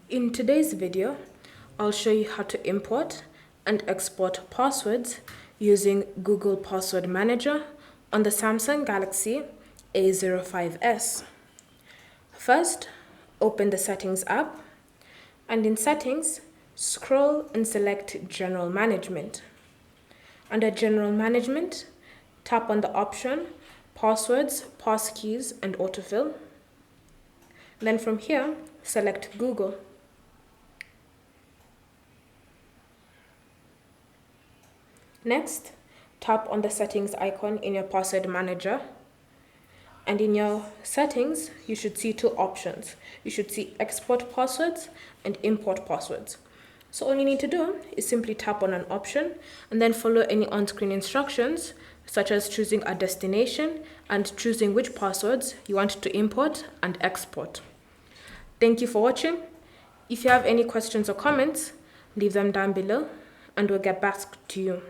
In today's video, I'll show you how to import and export passwords using Google Password Manager on the Samsung Galaxy A05s. First, open the Settings app, and in Settings, scroll and select General Management. Under General Management, tap on the option Passwords, Passkeys, and Autofill. Then from here, select Google. Next, tap on the settings icon in your password manager. And in your settings, you should see two options. You should see export passwords and import passwords. So all you need to do is simply tap on an option and then follow any on-screen instructions, such as choosing a destination and choosing which passwords you want to import and export. Thank you for watching. If you have any questions or comments, leave them down below and we'll get back to you.